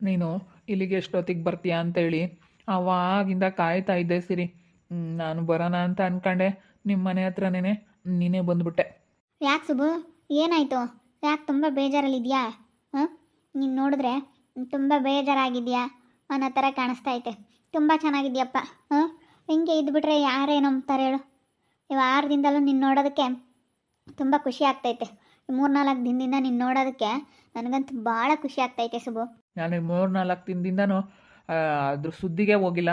ನೀನು ಇಲ್ಲಿಗೆ ಎಷ್ಟೊತ್ತಿಗೆ ಬರ್ತೀಯಾ ಅಂತೇಳಿ ಅವಾಗಿಂದ ಕಾಯ್ತಾ ಇದ್ದೆ ಸಿರಿ. ನಾನು ಬರೋಣ ಅಂತ ಅಂದ್ಕೊಂಡೆ, ನಿಮ್ಮ ಮನೆ ಹತ್ರನೇ ನೀನೇ ಬಂದ್ಬಿಟ್ಟೆ. ಯಾಕೆ ಸುಬು, ಏನಾಯಿತು? ಯಾಕೆ ತುಂಬ ಬೇಜಾರಲ್ಲಿದೆಯಾ? ಹಾಂ, ನೀನು ನೋಡಿದ್ರೆ ತುಂಬ ಬೇಜಾರಾಗಿದೆಯಾ ಅನ್ನೋ ಥರ ಕಾಣಿಸ್ತಾ ಐತೆ. ತುಂಬ ಚೆನ್ನಾಗಿದ್ಯಪ್ಪ. ಹಾಂ, ಹಿಂಗೆ ಇದ್ಬಿಟ್ರೆ ಯಾರೇನು ಅಂತಾರೆ ಹೇಳು? ಇವು 6 ದಿನದಲ್ಲೂ ನಿನ್ನ ನೋಡೋದಕ್ಕೆ ತುಂಬ ಖುಷಿ ಆಗ್ತೈತೆ. 3-4 ದಿನದಿಂದ ನಿನ್ನ ನೋಡೋದಕ್ಕೆ ನನಗಂತೂ ಭಾಳ ಖುಷಿ ಆಗ್ತೈತೆ ಸುಬು. ನಾನು 3-4 ದಿನದಿಂದನೂ ಅದ್ರ ಸುದ್ದಿಗೆ ಹೋಗಿಲ್ಲ,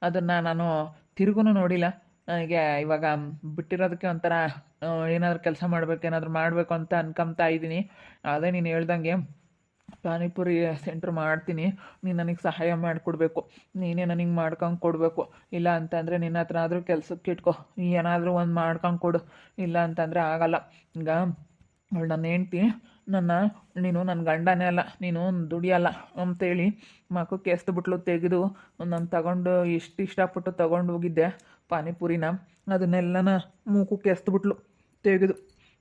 ಅದನ್ನು ನಾನು ತಿರುಗೂ ನೋಡಿಲ್ಲ. ನನಗೆ ಇವಾಗ ಬಿಟ್ಟಿರೋದಕ್ಕೆ ಒಂಥರ ಏನಾದರೂ ಕೆಲಸ ಮಾಡಬೇಕು, ಏನಾದರೂ ಮಾಡಬೇಕು ಅಂತ ಅನ್ಕೊಂತಾ ಇದ್ದೀನಿ. ಅದೇ ನೀನು ಹೇಳ್ದಂಗೆ ಪಾನಿಪುರಿ ಸೆಂಟ್ರ್ ಮಾಡ್ತೀನಿ, ನೀನು ನನಗೆ ಸಹಾಯ ಮಾಡಿಕೊಡ್ಬೇಕು. ನೀನೇ ನನಗೆ ಮಾಡ್ಕೊಂಡು ಕೊಡಬೇಕು. ಇಲ್ಲ ಅಂತಂದರೆ ನಿನ್ನ ಹತ್ರ ಆದರೂ ಕೆಲಸಕ್ಕೆ ಇಟ್ಕೊ, ಏನಾದರೂ ಒಂದು ಮಾಡ್ಕೊಂಡು ಕೊಡು. ಇಲ್ಲ ಅಂತಂದರೆ ಆಗಲ್ಲ. ಈಗ ಅವಳು ನನ್ನ ಹೆಂಡ್ತಿ, ನೀನು ನನ್ನ ಗಂಡನೇ ಅಲ್ಲ, ನೀನು ದುಡಿಯಲ್ಲ ಅಂತೇಳಿ ಮಕ್ಕಕ್ಕೆ ಎಸ್ದುಬಿಟ್ಲು. ತೆಗೆದು ನಾನು ತಗೊಂಡು ಇಷ್ಟಪಟ್ಟು ತೊಗೊಂಡು ಹೋಗಿದ್ದೆ ಪಾನಿಪುರಿನ, ಅದನ್ನೆಲ್ಲನ ಮೂಕಕ್ಕೆ ಎಸ್ದುಬಿಟ್ಲು. ತೆಗೆದು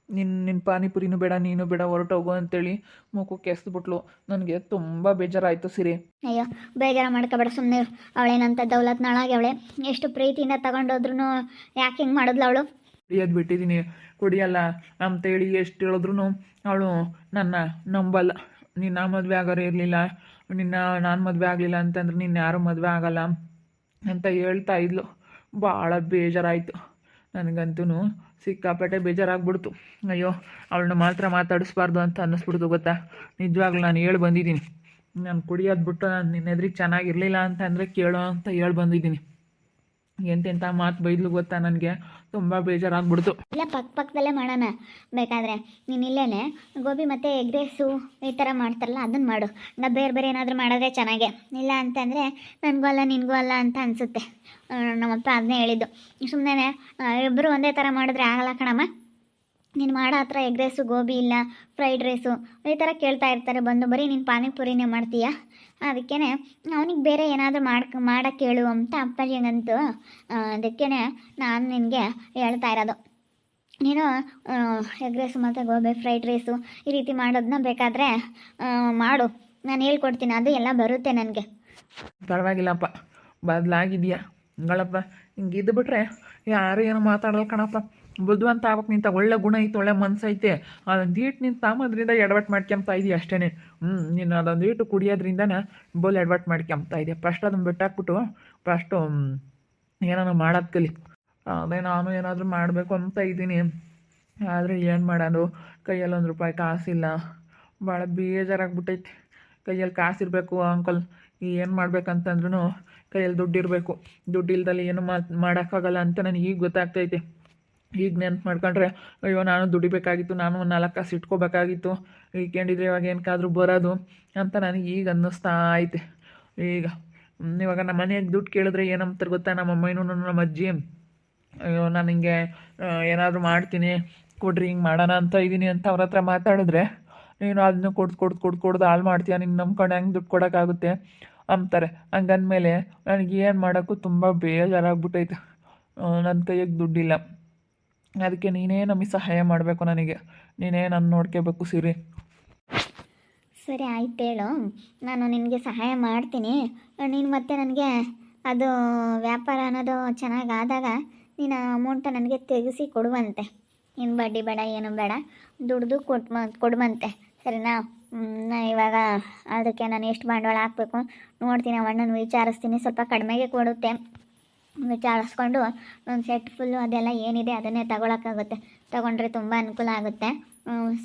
ನಿನ್ನ ಪಾನಿಪುರಿನೂ ಬೇಡ, ನೀನು ಬೇಡ, ಹೊರಟೋಗು ಅಂತೇಳಿ ಮೂಕಕ್ಕೆ ಎಸ್ದುಬಿಟ್ಲು. ನನಗೆ ತುಂಬ ಬೇಜಾರಾಯಿತು ಸಿರಿ. ಅಯ್ಯೋ, ಬೇಜಾರು ಮಾಡ್ಕೊಬೇಡ, ಸುಮ್ಮನೆ. ಅವಳೇನಂತ ದೌಲತ್ ನಾಳಾಗಿ ಅವಳೆ ಎಷ್ಟು ಪ್ರೀತಿಯಿಂದ ತಗೊಂಡೋದ್ರೂ ಯಾಕೆ ಹಿಂಗೆ ಮಾಡಿದ್ಲು ಅವಳು? ಕುಡಿಯೋದು ಬಿಟ್ಟಿದ್ದೀನಿ, ಕುಡಿಯಲ್ಲ ಅಂತೇಳಿ ಎಷ್ಟು ಹೇಳಿದ್ರು ಅವಳು ನನ್ನ ನಂಬಲ್ಲ. ನಿನ್ನ ಮದುವೆ ಆಗೋರು ಇರಲಿಲ್ಲ, ನಾನು ಮದುವೆ ಆಗಲಿಲ್ಲ ಅಂತಂದ್ರೆ ನಿನ್ನ ಯಾರೂ ಮದುವೆ ಆಗಲ್ಲ ಅಂತ ಹೇಳ್ತಾ ಇದ್ಲು. ಭಾಳ ಬೇಜಾರಾಯಿತು ನನಗಂತೂ, ಸಿಕ್ಕಾಪಟ್ಟೆ ಬೇಜಾರಾಗ್ಬಿಡ್ತು. ಅಯ್ಯೋ, ಅವಳನ್ನ ಮಾತ್ರ ಮಾತಾಡಿಸ್ಬಾರ್ದು ಅಂತ ಅನ್ನಿಸ್ಬಿಡ್ತು ಗೊತ್ತಾ. ನಿಜವಾಗ್ಲೂ ನಾನು ಹೇಳಿ ಬಂದಿದ್ದೀನಿ, ನಾನು ಕುಡಿಯೋದು ಬಿಟ್ಟು ನಾನು ನಿನ್ನ ಎದುರಿಗೆ ಚೆನ್ನಾಗಿರಲಿಲ್ಲ ಅಂತಂದರೆ ಕೇಳೋ ಅಂತ ಹೇಳಿ ಬಂದಿದ್ದೀನಿ. ಎಂತೆಂಥ ಮಾತು ಬೈದ್ಲು ಗೊತ್ತಾ, ನನಗೆ ತುಂಬ ಬೇಜಾರಾಗ್ಬಿಡ್ತು. ಇಲ್ಲ, ಪಕ್ಕದಲ್ಲೇ ಮಾಡೋಣ ಬೇಕಾದರೆ. ನೀನು ಇಲ್ಲೇ ಗೋಬಿ ಮತ್ತು ಎಗ್ ರೈಸು ಈ ಥರ ಮಾಡ್ತಾರಲ್ಲ ಅದನ್ನು ಮಾಡು. ನಾವು ಬೇರೆ ಬೇರೆ ಏನಾದರೂ ಮಾಡಿದ್ರೆ ಚೆನ್ನಾಗೆ. ಇಲ್ಲ ಅಂತಂದರೆ ನನಗೂ ಅಲ್ಲ ನಿನಗೂ ಅಲ್ಲ ಅಂತ ಅನಿಸುತ್ತೆ. ನಮ್ಮಪ್ಪ ಅದನ್ನೇ ಹೇಳಿದ್ದು. ಸುಮ್ಮನೆ ಇಬ್ಬರು ಒಂದೇ ಥರ ಮಾಡಿದ್ರೆ ಆಗಲ್ಲ ಕಣಮ್ಮ. ನೀನು ಮಾಡೋ ಹತ್ರ ಎಗ್ ರೈಸು, ಗೋಬಿ ಇಲ್ಲ ಫ್ರೈಡ್ ರೈಸು ಈ ಥರ ಕೇಳ್ತಾ ಇರ್ತಾರೆ ಬಂದು. ಬರೀ ನೀನು ಪಾನಿಪುರಿನೇ ಮಾಡ್ತೀಯ, ಅದಕ್ಕೇ ಅವನಿಗೆ ಬೇರೆ ಏನಾದರೂ ಮಾಡೋಕ್ಕೆ ಹೇಳು ಅಂತ ಅಪ್ಪಾಜಿಗಂತೂ. ಅದಕ್ಕೇ ನಾನು ನಿನಗೆ ಹೇಳ್ತಾ ಇರೋದು, ನೀನು ಎಗ್ ರೈಸು ಮತ್ತು ಗೋಬಿ ಫ್ರೈಡ್ ರೈಸು ಈ ರೀತಿ ಮಾಡೋದನ್ನ ಬೇಕಾದರೆ ಮಾಡು, ನಾನು ಹೇಳ್ಕೊಡ್ತೀನಿ. ಅದು ಎಲ್ಲ ಬರುತ್ತೆ ನನಗೆ. ಪರವಾಗಿಲ್ಲಪ್ಪ, ಬದಲಾಗಿದೆಯಾ ಹಂಗಳಪ್ಪ. ಹಿಂಗೆ ಇದ್ದು ಬಿಟ್ರೆ ಯಾರು ಏನೋ ಮಾತಾಡಲ್ಲ ಕಣಪ್ಪ. ಬುದ್ಧಿವಂತ ಆಗ್ಬೇಕು, ನಿಂತ ಒಳ್ಳೆ ಗುಣ ಐತೆ, ಒಳ್ಳೆ ಮನಸ್ಸೈತೆ. ಅದೊಂದು ಈಟು ನಿಂತು ತಾಮದ್ರಿಂದ ಎಡವಟ್ಟು ಮಾಡ್ಕೊಂತ ಇದೀಯ ಅಷ್ಟೇ. ನೀನು ಅದೊಂದು ಈಟು ಕುಡಿಯೋದ್ರಿಂದನೇ ಬೋಲ್ ಎಡವಟ್ಟು ಮಾಡ್ಕೊಂತ ಇದೆಯಾ. ಫಸ್ಟ್ ಅದನ್ನು ಬಿಟ್ಟಾಕ್ಬಿಟ್ಟು ಫಸ್ಟು ಏನಾರು ಮಾಡೋದು ಕಲಿ. ಅದೇ ನಾನು ಏನಾದರೂ ಮಾಡಬೇಕು ಅಂತ ಇದ್ದೀನಿ, ಆದರೆ ಏನು ಮಾಡೋದು, ಕೈಯಲ್ಲಿ ₹1 ಕಾಸಿಲ್ಲ. ಭಾಳ ಬೇಜಾರಾಗ್ಬಿಟ್ಟೈತೆ. ಕೈಯಲ್ಲಿ ಕಾಸಿರಬೇಕು ಅಂಕಲ್, ಏನು ಮಾಡ್ಬೇಕಂತಂದ್ರೂ ಕೈಯಲ್ಲಿ ದುಡ್ಡಿರಬೇಕು. ದುಡ್ಡು ಇಲ್ದಲ್ಲಿ ಏನು ಮಾಡೋಕ್ಕಾಗಲ್ಲ ಅಂತ ನನಗೆ ಈಗ ಗೊತ್ತಾಗ್ತೈತೆ. ಈಗ ನೆನ್ಪು ಮಾಡ್ಕೊಂಡ್ರೆ ಅಯ್ಯೋ, ನಾನು ದುಡಿಬೇಕಾಗಿತ್ತು, ನಾನು 4 ಕಾಸು ಇಟ್ಕೋಬೇಕಾಗಿತ್ತು, ಈಗೇಂಡಿದ್ರೆ ಇವಾಗ ಏನಕ್ಕಾದ್ರೂ ಬರೋದು ಅಂತ ನನಗೆ ಈಗ ಅನ್ನಿಸ್ತಾ ಐತೆ. ಈಗ ಇವಾಗ ನಮ್ಮ ಮನೆಯಾಗ ದುಡ್ಡು ಕೇಳಿದ್ರೆ ಏನಂತಾರೆ ಗೊತ್ತಾ, ನಮ್ಮ ಅಮ್ಮನೂ ನಮ್ಮ ಅಜ್ಜಿ, ಅಯ್ಯೋ ನಾನು ಹಿಂಗೆ ಏನಾದರೂ ಮಾಡ್ತೀನಿ ಕೊಡ್ರಿ, ಹಿಂಗೆ ಮಾಡೋಣ ಅಂತ ಇದ್ದೀನಿ ಅಂತ ಅವ್ರ ಹತ್ರ ಮಾತಾಡಿದ್ರೆ, ನೀನು ಅದನ್ನ ಕೊಡ್ದು ಹಾಳು ಮಾಡ್ತೀಯ, ನಿನ್ನ ನಂಬ್ಕೊಂಡು ಹೆಂಗೆ ದುಡ್ಡು ಕೊಡೋಕ್ಕಾಗುತ್ತೆ ಅಂತಾರೆ. ಹಂಗಂದಮೇಲೆ ನನಗೆ ಏನು ಮಾಡೋಕ್ಕೂ ತುಂಬ ಬೇಜಾರಾಗ್ಬಿಟ್ಟೈತೆ. ನನ್ನ ಕೈಯಾಗ ದುಡ್ಡಿಲ್ಲ. ಅದಕ್ಕೆ ನೀನೇ ನಮಗೆ ಸಹಾಯ ಮಾಡಬೇಕು, ನೀನೇ ನಾನು ನೋಡ್ಕೋಬೇಕು ಸಿರಿ. ಸರಿ ಆಯ್ತು, ಹೇಳು, ನಾನು ನಿನಗೆ ಸಹಾಯ ಮಾಡ್ತೀನಿ. ನೀನು ಮತ್ತೆ ನನಗೆ ಅದು ವ್ಯಾಪಾರ ಅನ್ನೋದು ಚೆನ್ನಾಗಾದಾಗ ನೀನು ಅಮೌಂಟ ನನಗೆ ತೆಗೆಸಿ ಕೊಡುವಂತೆ. ಇನ್ನು ಬಡ್ಡಿ ಬೇಡ, ಏನು ಬೇಡ, ದುಡ್ದು ಕೊಡುವಂತೆ, ಸರಿನಾ? ಇವಾಗ ಅದಕ್ಕೆ ನಾನು ಎಷ್ಟು ಬಂಡವಾಳ ಹಾಕಬೇಕು ನೋಡ್ತೀನಿ, ಅಣ್ಣನ ವಿಚಾರಿಸ್ತೀನಿ. ಸ್ವಲ್ಪ ಕಡಿಮೆಗೆ ಕೊಡುತ್ತೆ, ವಿಚಾರಿಸ್ಕೊಂಡು ಒಂದು ಸೆಟ್ ಫುಲ್ಲು ಅದೆಲ್ಲ ಏನಿದೆ ಅದನ್ನೇ ತಗೊಳಕ್ಕಾಗುತ್ತೆ. ತೊಗೊಂಡ್ರೆ ತುಂಬ ಅನುಕೂಲ ಆಗುತ್ತೆ.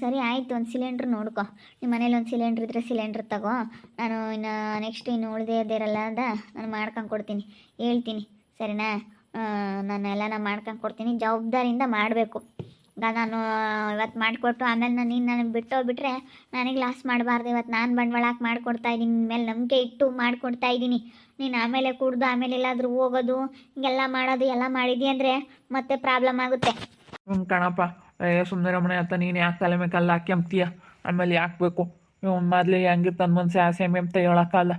ಸರಿ ಆಯಿತು, ಒಂದು ಸಿಲಿಂಡ್ರ್ ನೋಡ್ಕೊ. ನಿಮ್ಮ ಮನೇಲಿ ಒಂದು ಸಿಲಿಂಡ್ರ್ ಇದ್ದರೆ ಸಿಲಿಂಡ್ರ್ ತಗೋ. ನಾನು ನೆಕ್ಸ್ಟ್ ಇನ್ನು ಉಳಿದಿರಲ್ಲ ಅದ ನಾನು ಮಾಡ್ಕೊಂಡು ಕೊಡ್ತೀನಿ, ಹೇಳ್ತೀನಿ, ಸರಿನಾ? ನಾನೆಲ್ಲ ಮಾಡ್ಕೊಂಡು ಕೊಡ್ತೀನಿ, ಜವಾಬ್ದಾರಿಯಿಂದ ಮಾಡಬೇಕು. ನಾನು ಇವತ್ತು ಮಾಡಿಕೊಟ್ಟು ಆಮೇಲೆ ನೀನು ನನಗೆ ಬಿಟ್ಟೋಗ್ಬಿಟ್ರೆ ನನಗೆ ಲಾಸ್ ಮಾಡಬಾರ್ದು. ಇವತ್ತು ನಾನು ಬಂಡವಾಳ ಹಾಕಿ ಮಾಡಿಕೊಡ್ತಾ ಇದ್ದೀನಿ, ನಿನ್ನ ಮೇಲೆ ನಂಬಿಕೆ ಇಟ್ಟು ಮಾಡಿಕೊಡ್ತಾ ಇದ್ದೀನಿ. ನೀನು ಆಮೇಲೆ ಕುಡ್ದು ಆಮೇಲೆ ಎಲ್ಲಾದರೂ ಹೋಗೋದು ಹಿಂಗೆಲ್ಲ ಮಾಡೋದು ಎಲ್ಲ ಮಾಡಿದ್ದಿ ಅಂದರೆ ಮತ್ತೆ ಪ್ರಾಬ್ಲಮ್ ಆಗುತ್ತೆ. ಕಣಪ್ಪ, ಸುಮ್ಮನೆ ರಮಣೆ ಅಂತ ನೀನು ಯಾಕೆ ತಲೆ ಮೇಲೆ ಕಲ್ಲು ಹಾಕ್ಯಂತೀಯ? ಆಮೇಲೆ ಯಾಕೆ ಬೇಕು? ಮೊದಲೇ ಹೆಂಗಿರ್ತಾನೆ ಮನಸ್ಸು ಆಸೆ ಅಂತ ಹೇಳೋಕ್ಕಲ್ಲ,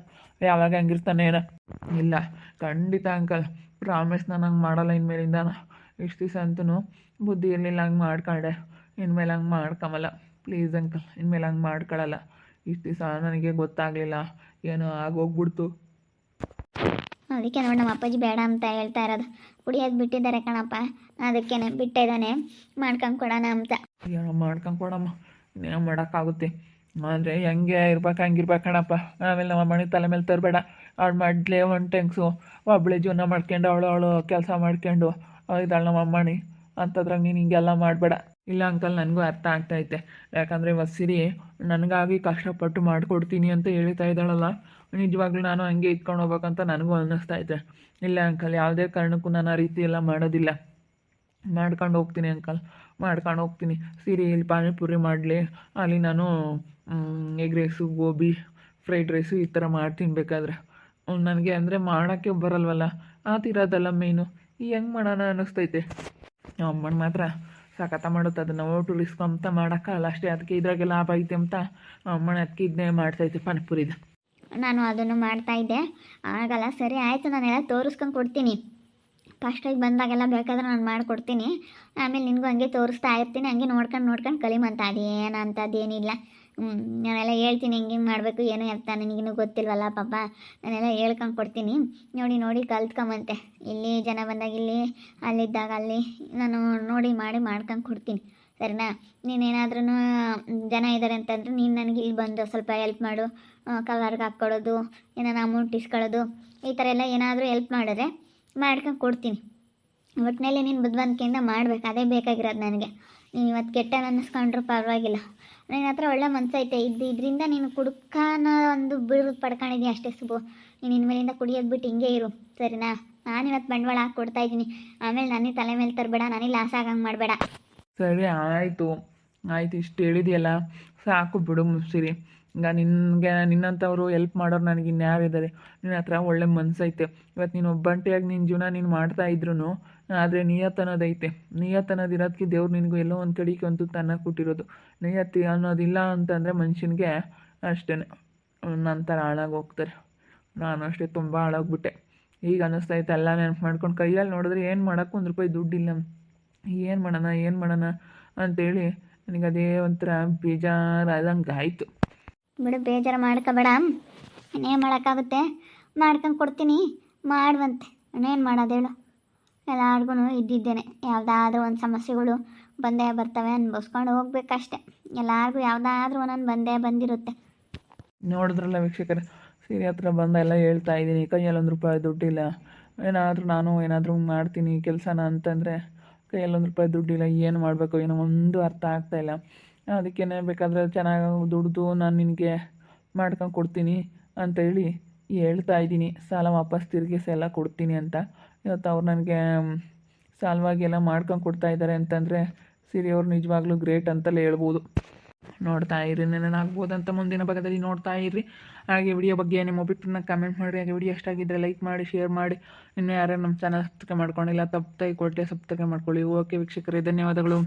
ಯಾವಾಗ ಹೆಂಗಿರ್ತಾನೆ ಏನೋ. ಇಲ್ಲ ಖಂಡಿತ ಅಂಕಲ್, ಪ್ರಾಮಿಸ್ ನಾನು ಹಂಗೆ ಮಾಡಲ್ಲ ಇನ್ಮೇಲಿಂದ. ಇಷ್ಟು ದಿವಸ ಅಂತೂ ಬುದ್ಧಿ ಇರಲಿಲ್ಲ, ಹಂಗೆ ಮಾಡ್ಕೊಂಡೆ. ಇನ್ಮೇಲೆ ಹಂಗೆ ಮಾಡ್ಕೊಂಬಲ್ಲ ಪ್ಲೀಸ್ ಅಂಕಲ್, ಇನ್ಮೇಲೆ ಹಂಗೆ ಮಾಡ್ಕೊಳ್ಳಲ್ಲ. ಇಷ್ಟು ದಿವಸ ನನಗೆ ಗೊತ್ತಾಗಲಿಲ್ಲ, ಏನೋ ಆಗೋಗ್ಬಿಡ್ತು. ಅದಕ್ಕೆ ನೋಡಿ ನಮ್ಮ ಅಪ್ಪಾಜಿ ಬೇಡ ಅಂತ ಹೇಳ್ತಾ ಇರೋದು. ಕುಡಿಯೋದು ಬಿಟ್ಟಿದ್ದಾರೆ ಕಣಪ್ಪ, ಅದಕ್ಕೇನೆ ಬಿಟ್ಟಿದ್ದಾನೆ, ಮಾಡ್ಕೊಂಡು ಕೊಡೋಣ ಅಂತ. ಏನೋ ಮಾಡ್ಕೊಂಡು ಕೊಡಮ್ಮ, ಇನ್ನೇನೋ ಮಾಡೋಕ್ಕಾಗುತ್ತೆ. ಆದರೆ ಹೆಂಗೆ ಇರ್ಬೇಕು ಹಂಗಿರ್ಬೇಕು ಕಣಪ್ಪ. ಆಮೇಲೆ ನಮ್ಮ ಮನೆ ತಲೆ ಮೇಲೆ ತರಬೇಡ. ಅವಳು ಮಾಡಲೇ ಒಂದು ಟೆಂಗ್ಸು ಒಬ್ಬಳೆ ಜೀವನ ಮಾಡ್ಕೊಂಡು ಅವಳು ಕೆಲಸ ಮಾಡ್ಕೊಂಡು ಇದ್ದಾಳೆ ನಮ್ಮ ಅಮ್ಮಣಿ ಅಂಥದ್ರಾಗ ನೀನು ಹಿಂಗೆಲ್ಲ ಮಾಡಬೇಡ. ಇಲ್ಲ ಅಂಕಲ್, ನನಗೂ ಅರ್ಥ ಆಗ್ತೈತೆ. ಯಾಕಂದರೆ ಸಿರಿ ನನಗಾಗಿ ಕಷ್ಟಪಟ್ಟು ಮಾಡಿಕೊಡ್ತೀನಿ ಅಂತ ಹೇಳ್ತಾ ಇದ್ದಾಳಲ್ಲ, ನಿಜವಾಗ್ಲೂ ನಾನು ಹಂಗೆ ಇಟ್ಕೊಂಡು ಹೋಗ್ಬೇಕಂತ ನನಗೂ ಅನ್ನಿಸ್ತೈತೆ. ಇಲ್ಲ ಅಂಕಲ್, ಯಾವುದೇ ಕಾರಣಕ್ಕೂ ನಾನು ಆ ರೀತಿ ಎಲ್ಲ ಮಾಡೋದಿಲ್ಲ. ಮಾಡ್ಕೊಂಡು ಹೋಗ್ತೀನಿ ಅಂಕಲ್, ಮಾಡ್ಕೊಂಡು ಹೋಗ್ತೀನಿ. ಸಿರಿ ಇಲ್ಲಿ ಪಾನಿಪುರಿ ಮಾಡಲಿ, ಅಲ್ಲಿ ನಾನು egg rice, gobi, fried rice ಈ ಥರ ಮಾಡ್ತೀನಿ ಬೇಕಾದರೆ. ನನಗೆ ಅಂದರೆ ಮಾಡೋಕ್ಕೆ ಬರಲ್ವಲ್ಲ, ಆತಿರೋದಲ್ಲ ಮೇಯ್ನು. ಹೆಂಗೆ ಮಾಡೋಣ ಅನ್ನಿಸ್ತೈತೆ. ನಮ್ಮ ಅಮ್ಮನ ಮಾತ್ರ ಸಖತ್ತ ಮಾಡುತ್ತೆ. ಅದನ್ನು ಓಟು ಇಸ್ಕೊಂತ ಮಾಡೋಕ್ಕಲ್ಲ ಅಷ್ಟೇ. ಅದಕ್ಕೆ ಇದ್ರಾಗೆ ಲಾಭ ಐತೆ ಅಂತ ಅಮ್ಮನ ಅದಕ್ಕೆ ಇದನ್ನೇ ಮಾಡ್ತೈತೆ ಪಾನಿಪುರಿದ. ನಾನು ಅದನ್ನು ಮಾಡ್ತಾಯಿದ್ದೆ, ಆಗಲ್ಲ. ಸರಿ ಆಯಿತು, ನಾನೆಲ್ಲ ತೋರಿಸ್ಕೊಂಡು ಕೊಡ್ತೀನಿ. ಫಸ್ಟಿಗೆ ಬಂದಾಗೆಲ್ಲ ಬೇಕಾದ್ರೆ ನಾನು ಮಾಡಿಕೊಡ್ತೀನಿ. ಆಮೇಲೆ ನಿನಗೂ ಹಂಗೆ ತೋರಿಸ್ತಾ ಇರ್ತೀನಿ, ಹಂಗೆ ನೋಡ್ಕೊಂಡು ಕಲಿಮಂತ. ಅದೇನಂತದ್ದೇನಿಲ್ಲ. ನಾನೆಲ್ಲ ಹೇಳ್ತೀನಿ ಹೆಂಗೆ ಮಾಡಬೇಕು ಏನು ಅಂತ. ನನಗಿನ್ನೂ ಗೊತ್ತಿಲ್ವಲ್ಲ ಪಾಪ, ನಾನೆಲ್ಲ ಹೇಳ್ಕೊಂಡು ಕೊಡ್ತೀನಿ. ನೋಡಿ ಕಲ್ತ್ಕೊಂಬಂತೆ. ಇಲ್ಲಿ ಜನ ಬಂದಾಗ ಇಲ್ಲಿ, ಅಲ್ಲಿದ್ದಾಗ ಅಲ್ಲಿ ನಾನು ನೋಡಿ ಮಾಡ್ಕೊಂಡು ಕೊಡ್ತೀನಿ. ಸರಿನಾ? ನೀನೇನಾದ್ರೂ ಜನ ಇದ್ದಾರೆ ಅಂತಂದರೆ ನೀನು ನನಗೆ ಇಲ್ಲಿ ಬಂದು ಸ್ವಲ್ಪ ಹೆಲ್ಪ್ ಮಾಡು. ಕವರ್ಗೆ ಹಾಕ್ಕೊಡೋದು, ಏನಾರು ಅಮೌಂಟ್ ಇಸ್ಕೊಳ್ಳೋದು, ಈ ಥರ ಎಲ್ಲ ಏನಾದರೂ ಹೆಲ್ಪ್ ಮಾಡಿದ್ರೆ ಮಾಡ್ಕೊಂಡು ಕೊಡ್ತೀನಿ. ಒಟ್ಟಿನಲ್ಲಿ ನೀನು ಬುದ್ಧಿವಂತಿಕೆಯಿಂದ ಮಾಡಬೇಕು, ಅದೇ ಬೇಕಾಗಿರೋದು ನನಗೆ. ನೀನು ಇವತ್ತು ಕೆಟ್ಟ ಅನ್ನಿಸ್ಕೊಂಡ್ರೂ ಪರವಾಗಿಲ್ಲ, ನಿನ್ನ ಹತ್ರ ಒಳ್ಳೆ ಮನಸ್ಸೈತೆ. ಇದರಿಂದ ನೀನು ಕುಡ್ಕನ ಒಂದು ಬಿರು ಪಡ್ಕೊಂಡಿದ್ದೀನಿ ಅಷ್ಟೇ ಸುಬು. ನೀನು ಇನ್ಮೇಲಿಂದ ಕುಡಿಯೋದು ಬಿಟ್ಟು ಹಿಂಗೆ ಇರು, ಸರಿನಾ? ನಾನು ಇವತ್ತು ಬಂಡವಾಳ ಹಾಕಿ ಕೊಡ್ತಾಯಿದ್ದೀನಿ. ಆಮೇಲೆ ನನಗೆ ತಲೆ ಮೇಲೆ ತರಬೇಡ, ನನಗೆ ಲಾಸ್ ಆಗಂಗೆ ಮಾಡಬೇಡ. ಸರಿ ಆಯಿತು, ಇಷ್ಟು ಹೇಳಿದೆಯಲ್ಲ ಸಾಕು ಬಿಡು ಮುಸಿರಿ. ಈಗ ನಿನ್ನಂಥವ್ರು ಹೆಲ್ಪ್ ಮಾಡೋರು ನನಗೆ ಇನ್ಯಾರಿದ್ದಾರೆ? ನಿನ್ನ ಹತ್ರ ಒಳ್ಳೆ ಮನಸ್ಸೈತೆ. ಇವತ್ತು ನೀನು ಒಬ್ಬಂಟಿಯಾಗಿ ನಿನ್ನ ಜೀವನ ನೀನು ಮಾಡ್ತಾಯಿದ್ರು, ಆದರೆ ನಿಯತ್ತನ್ನೋದೈತೆ. ನಿಯತ್ತನ್ನೋದಿರೋದಕ್ಕೆ ದೇವ್ರು ನಿನಗೂ ಎಲ್ಲೋ ಒಂದು ಕಡೆಗೆ ಅಂತೂ ತನ್ನ ಕೊಟ್ಟಿರೋದು. ನಿಯತ್ತಿ ಅನ್ನೋದಿಲ್ಲ ಅಂತಂದರೆ ಮನುಷ್ಯನಿಗೆ ಅಷ್ಟೇ ನಂತರ ಹಾಳಾಗೋಗ್ತಾರೆ. ನಾನು ಅಷ್ಟೇ ತುಂಬ ಹಾಳಾಗ್ಬಿಟ್ಟೆ. ಈಗ ಅನ್ನಿಸ್ತೈತೆ ಎಲ್ಲ ನೆನಪು ಮಾಡ್ಕೊಂಡು ಕೈಯಲ್ಲಿ ನೋಡಿದ್ರೆ ಏನು ಮಾಡೋಕ್ಕೂ ₹1 ದುಡ್ಡಿಲ್ಲ. ಏನು ಮಾಡೋಣ ಅಂಥೇಳಿ ನನಗೆ ಅದೇ ಒಂಥರ ಬೇಜಾರಾದಂಗೆ ಆಯಿತು. ಬಿಡು, ಬೇಜಾರು ಮಾಡ್ಕೋಬೇಡ. ಇನ್ನೇನು ಮಾಡೋಕ್ಕಾಗುತ್ತೆ? ಮಾಡ್ಕೊಂಡು ಕೊಡ್ತೀನಿ, ಮಾಡುವಂತೆ. ಇನ್ನೇನು ಮಾಡೋದು ಹೇಳು? ಎಲ್ಲಾರ್ಗು ಇದ್ದಿದ್ದೇನೆ, ಯಾವುದಾದ್ರೂ ಒಂದು ಸಮಸ್ಯೆಗಳು ಬಂದೇ ಬರ್ತವೆ, ಅನ್ಭವಿಸ್ಕೊಂಡು ಹೋಗ್ಬೇಕಷ್ಟೆ. ಎಲ್ಲರಿಗೂ ಯಾವುದಾದ್ರೂ ಒಂದೊಂದು ಬಂದಿರುತ್ತೆ. ನೋಡಿದ್ರಲ್ಲ ವೀಕ್ಷಕರೇ, ಸೀರೆ ಹತ್ರ ಬಂದೆಲ್ಲ ಹೇಳ್ತಾ ಇದ್ದೀನಿ, ಕೈಯಲ್ಲಿ ₹1 ದುಡ್ಡಿಲ್ಲ. ಏನಾದರೂ ಮಾಡ್ತೀನಿ ಕೆಲಸನ ಅಂತಂದರೆ ಕೈಯಲ್ಲಿ ₹1 ದುಡ್ಡಿಲ್ಲ. ಏನು ಮಾಡಬೇಕು ಏನೋ ಒಂದು ಅರ್ಥ ಆಗ್ತಾಯಿಲ್ಲ. ಅದಕ್ಕೇ ಬೇಕಾದರೆ ಚೆನ್ನಾಗಿ ದುಡ್ದು ನಾನು ನಿನಗೆ ಮಾಡ್ಕೊಂಡು ಕೊಡ್ತೀನಿ ಅಂತೇಳಿ ಹೇಳ್ತಾ ಇದ್ದೀನಿ. ಸಾಲ ವಾಪಸ್ ತಿರುಗಿಸಿ ಎಲ್ಲ ಕೊಡ್ತೀನಿ ಅಂತ. ಇವತ್ತು ಅವ್ರು ನನಗೆ ಸಾಲವಾಗೆಲ್ಲ ಮಾಡ್ಕೊಂಡು ಕೊಡ್ತಾ ಇದ್ದಾರೆ ಅಂತಂದರೆ ಸಿರಿಯವ್ರು ನಿಜವಾಗ್ಲೂ ಗ್ರೇಟ್ ಅಂತಲೇ ಹೇಳ್ಬೋದು. ನೋಡ್ತಾ ಇರಿ, ಏನೇನಾಗ್ಬೋದಂತ ಮುಂದಿನ ಭಾಗದಲ್ಲಿ ನೋಡ್ತಾ ಇರ್ರಿ. ಹಾಗೆ ವಿಡಿಯೋ ಬಗ್ಗೆ ನಿಮ್ಮ ಒಪಿನಿಯನ್ನ ಕಮೆಂಟ್ ಮಾಡಿರಿ. ಹಾಗೆ ವಿಡಿಯೋ ಎಷ್ಟಾಗಿದ್ದರೆ ಲೈಕ್ ಮಾಡಿ, ಶೇರ್ ಮಾಡಿ. ಇನ್ನೂ ಯಾರು ನಮ್ಮ ಚಾನಲ್ ಸಬ್ಸ್ಕ್ರೈಬ್ ಮಾಡ್ಕೊಂಡಿಲ್ಲ, ತಪ್ಪದೆ ಕೊಟ್ಟೆ ಸಬ್ಸ್ಕ್ರೈಬ್ ಮಾಡ್ಕೊಳ್ಳಿ. ಓಕೆ ವೀಕ್ಷಕರೇ, ಧನ್ಯವಾದಗಳು.